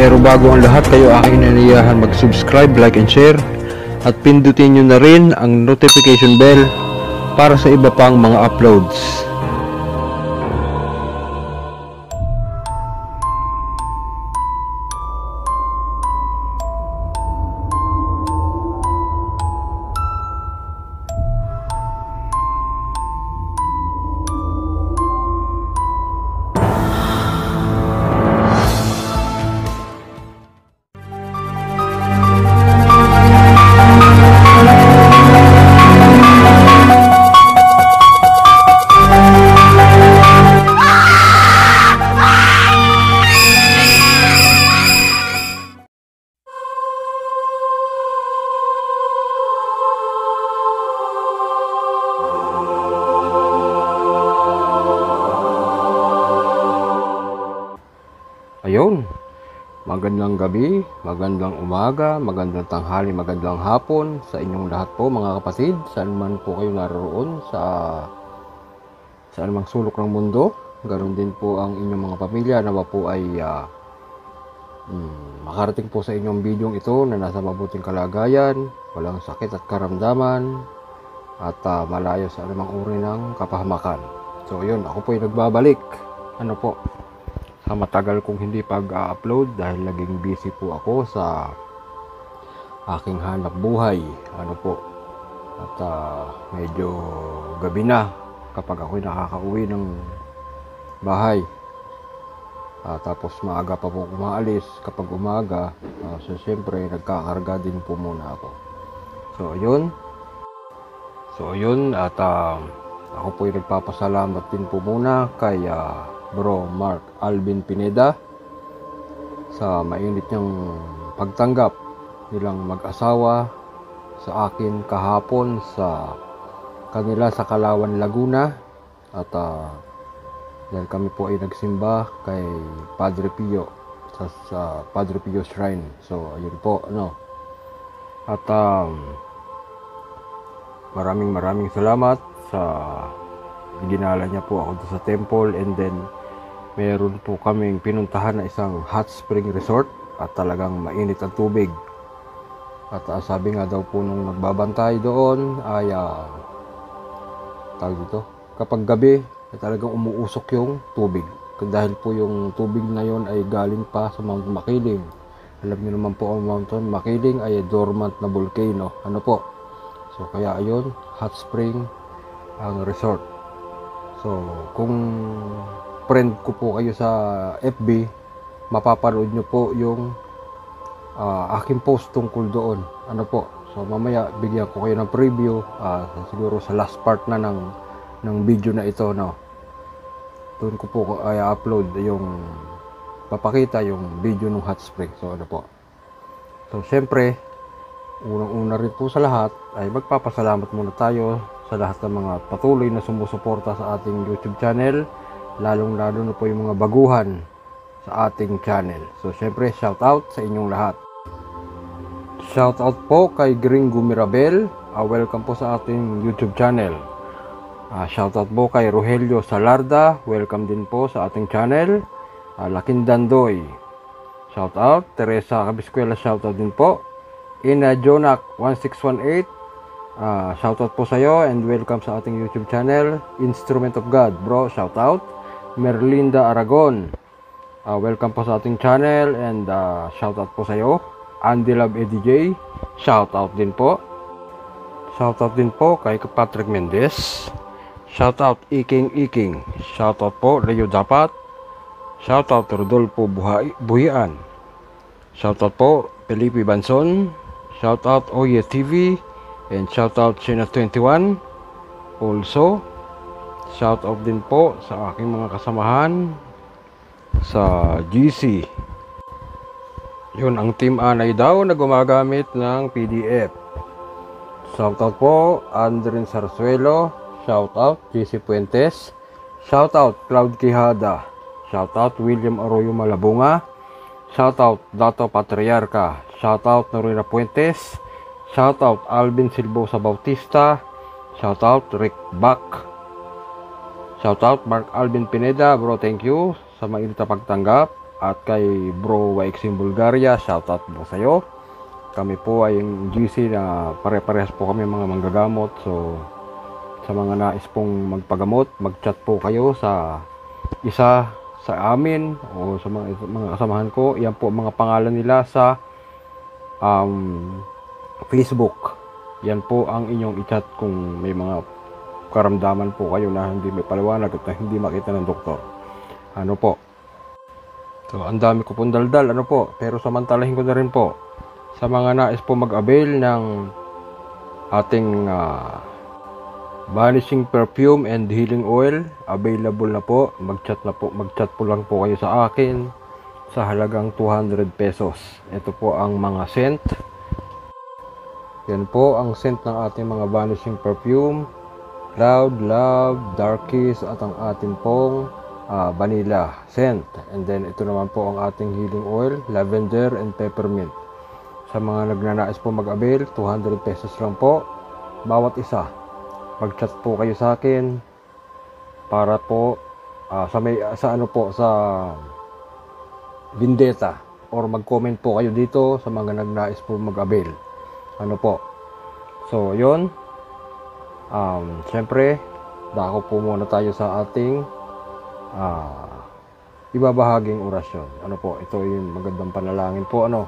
Pero bago ang lahat, kayo aking inaniyahan mag-subscribe, like and share at pindutin nyo na rin ang notification bell para sa iba pang mga uploads. Ayun, magandang gabi, magandang umaga, magandang tanghali, magandang hapon sa inyong lahat po mga kapatid. Saan man po kayo naroon sa anumang sulok ng mundo. Ganon din po ang inyong mga pamilya. Nawa po ay makarating po sa inyong bidyong ito na nasa mabuting kalagayan, walang sakit at karamdaman, at malayo sa anumang uri ng kapahamakan. So ayun, ako po ay nagbabalik. Ano po? Sa matagal kong hindi pag-upload dahil naging busy po ako sa aking hanap buhay. Ano po? At medyo gabi na kapag ako'y nakakauwi ng bahay. Tapos maaga pa po umaalis kapag umaga. So siyempre nagkakarga din po muna ako. So ayun at ako po ay nagpapasalamat din po muna kay Bro Mark Alvin Pineda sa mainit niyang pagtanggap nilang mag-asawa sa akin kahapon sa kanila sa Kalawan, Laguna. At dahil kami po ay nagsimba kay Padre Pio sa Padre Pio Shrine. So ayun po at maraming salamat sa ginala niya po ako sa temple. And then meron po kaming pinuntahan na isang hot spring resort at talagang mainit ang tubig. At sabi nga daw po nung nagbabantay doon ay kapag gabi ay talagang umuusok yung tubig. Dahil po yung tubig na yon ay galing pa sa Mount Makiling. Alam niyo naman po ang Mount Makiling ay dormant na volcano. Ano po? So kaya ayun, hot spring ang resort. So kung friend ko po kayo sa FB, mapapanood nyo po yung aking post tungkol doon. Ano po? So mamaya bigyan ko kayo ng preview siguro sa last part na ng video na ito, doon ko po ay upload yung papakita yung video ng hot spring. So ano po? So syempre unang-una rin po sa lahat ay magpapasalamat muna tayo sa lahat ng mga patuloy na sumusuporta sa ating YouTube channel, lalong-lalo na po yung mga baguhan sa ating channel. So syempre shout out sa inyong lahat. Shout out po kay Gringo Mirabel, welcome po sa ating YouTube channel. Shout out po kay Rogelio Salarda, welcome din po sa ating channel. Lakindandoy, shout out. Teresa Cabiscuela, shout out din po. Ina Jonak 1618, shoutout po sa iyo and welcome sa ating YouTube channel. Instrument of God, bro, shoutout. Merlinda Aragon, welcome po sa ating channel and shoutout po sa iyo. Andy Love EDJ, shoutout din po. Shoutout din po kay Patrick Mendez, shoutout Iking, shoutout po Leo Dapat, shoutout Rodolfo Buhian, shoutout po Felipe Banson, shoutout Oye TV, and shoutout China21. Also shoutout din po sa aking mga kasamahan sa GC. Yun, ang Team Anay daw na gumagamit ng PDF. Shoutout po Andrin Sarsuelo, shoutout GC Puentes, shoutout Cloud Quijada, shoutout William Arroyo Malabunga, shoutout Dato Patriarca, shoutout Norina Puentes, shoutout Alvin Silbosa Bautista, shoutout Rick Back, shoutout Mark Alvin Pineda, bro, thank you sa mainit na pagtanggap. At kay Bro YXing Bulgaria, shoutout po sa iyo. Kami po ay yung GC na pare-parehas po kami mga manggagamot. So sa mga nais pong magpagamot, mag-chat po kayo sa isa sa amin o sa mga kasamahan ko. Yan po mga pangalan nila sa Facebook. Yan po ang inyong i-chat kung may mga karamdaman po kayo na hindi may paliwanag at hindi makita ng doktor. Ano po? So, ang dami ko pong daldal, ano po? Pero samantalahin ko na rin po sa mga nais po mag-avail ng ating vanishing perfume and healing oil. Available na po. Mag-chat po lang po kayo sa akin sa halagang 200 pesos. Ito po ang mga scent. Yan po ang scent ng ating mga vanishing perfume. Cloud, Love, Dark Kiss at ang ating pong vanilla scent. And then ito naman po ang ating healing oil, lavender and peppermint. Sa mga nagnanais po mag-avail, 200 pesos lang po bawat isa. Mag-chat po kayo sa akin para po sa Vendetta, or mag-comment po kayo dito sa mga nagnais po mag-avail. Ano po? So, yon. Siyempre, dako po muna tayo sa ating ibabahaging orasyon. Ano po? Ito yung magandang panalangin po. Ano?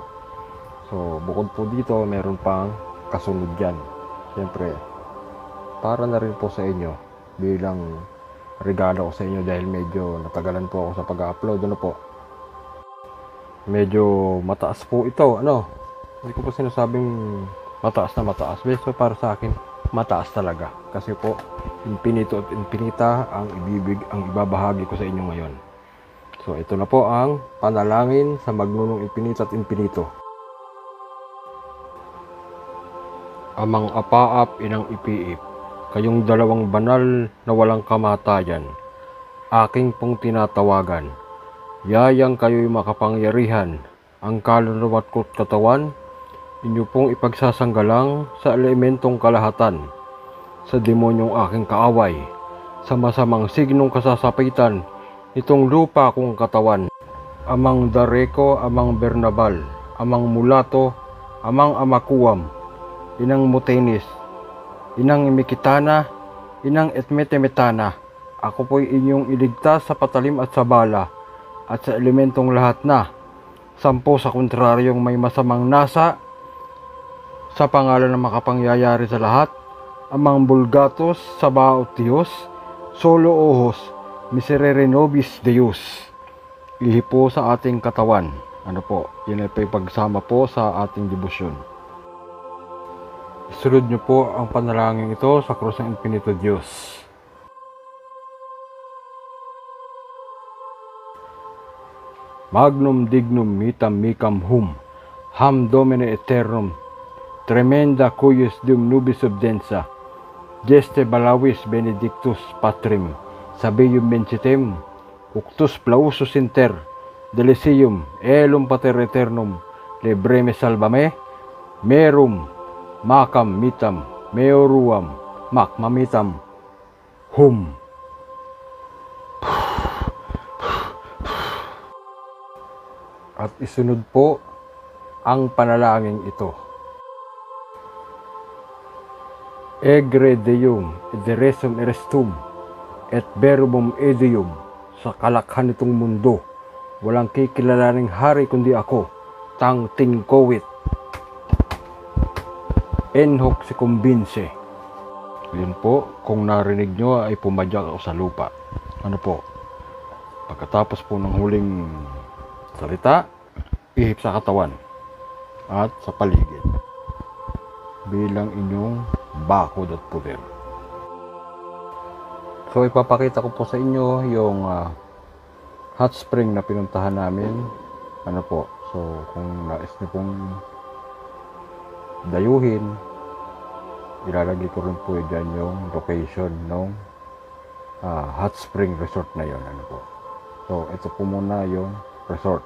So, bukod po dito, meron pang kasunod dyan. Siyempre, para na rin po sa inyo bilang regalo ko sa inyo dahil medyo natagalan po ako sa pag-upload. Ano po? Medyo mataas po ito. Ano? Hindi ko po sinasabing mataas na mataas. So, para sa akin, mataas talaga. Kasi po, infinito at infinita ang ibabahagi ko sa inyo ngayon. So, ito na po ang panalangin sa magnunong infinito at infinito. Amang apaap, inang ipiip, kayong dalawang banal na walang kamatayan, aking pong tinatawagan. Yayang kayo'y makapangyarihan, ang kaluluwa't ko't katawan, inyo pong ipagsasanggalang sa elementong kalahatan, sa demonyong aking kaaway, sa masamang signong kasasapitan, itong lupa kong katawan. Amang Dareko, amang Bernabal, amang Mulato, amang Amakuam, inang Mutenis, inang Imikitana, inang Etmetemetana, ako po'y inyong iligtas sa patalim at sa bala, at sa elementong lahat na, 10 sa kontraryong may masamang nasa, sa pangalan ng makapangyayari sa lahat, amang Bulgatos, Sabaot Diyos, Solo Ohos, Miserere Nobis Deus, ihipo sa ating katawan. Ano po, yun ay pagsama po sa ating debosyon. Isunod nyo po ang panalangin ito sa krus ng Infinito Diyos. Magnum dignum mitam micam hum, ham domine eternum, tremenda cuius dum nubis subdensa, geste balawis benedictus patrim, sabium mencitem, uctus plausus inter, delicium, elum pater eternum, lebreme salvame, merum, macam mitam, meoruam, mac mamitam, hum. At isunod po ang panalangin ito. Egre Deum, ederesum erestum, et verbum edium, sa kalakhan nitong mundo, walang kikilalaning hari kundi ako, Tang Tingkowit. Enhok si kumbinse. Yun po, kung narinig nyo ay pumadyak ako sa lupa. Ano po? Pagkatapos po ng huling salita, ihip sa katawan at sa paligid bilang inyong bakod at puder. So ipapakita ko po sa inyo yung hot spring na pinuntahan namin. Ano po? So kung nais nyo pong dayuhin, ilalagay ko rin po dyan yung location ng hot spring resort na yon. Ano po? So ito po muna yung resort.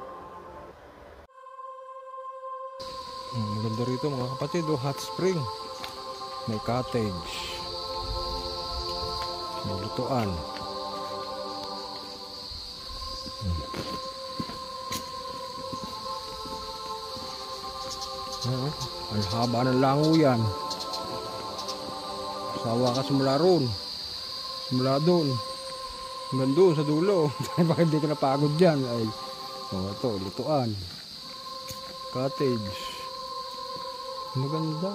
Maganda rito mga kapatid, hot spring. May cottage, may lutuan. Ang haba ng lango yan. Sawa ka simula ron. Simula doon. Hanggang doon sa dulo. Baka hindi ka napagod dyan. Ay, ito, lutuan. Cottage. Maganda.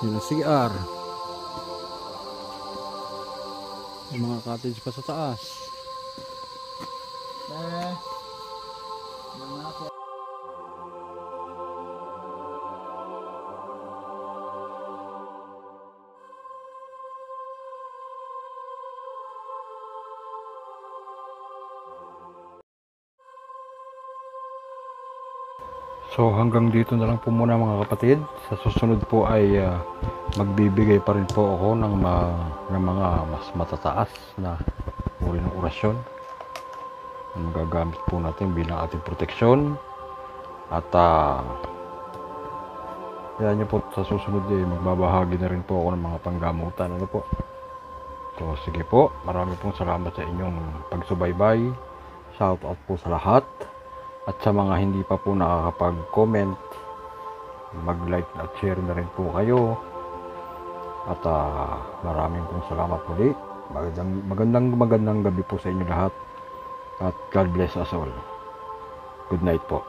Yun ang CR. Yung mga cottage pa sa taas. So hanggang dito na lang po muna mga kapatid. Sa susunod po ay magbibigay pa rin po ako ng mga mas matataas na uri ng orasyon na magagamit po natin bilang ating proteksyon. At kaya nyo po sa susunod magbabahagi na rin po ako ng mga panggamutan. Ano po? So sige po, marami pong salamat sa inyong pagsubaybay. Shout out po sa lahat. At sa mga hindi pa po nakakapag-comment, mag-like at share na rin po kayo. At maraming pong salamat muli. Magandang gabi po sa inyo lahat. At God bless us all. Good night po.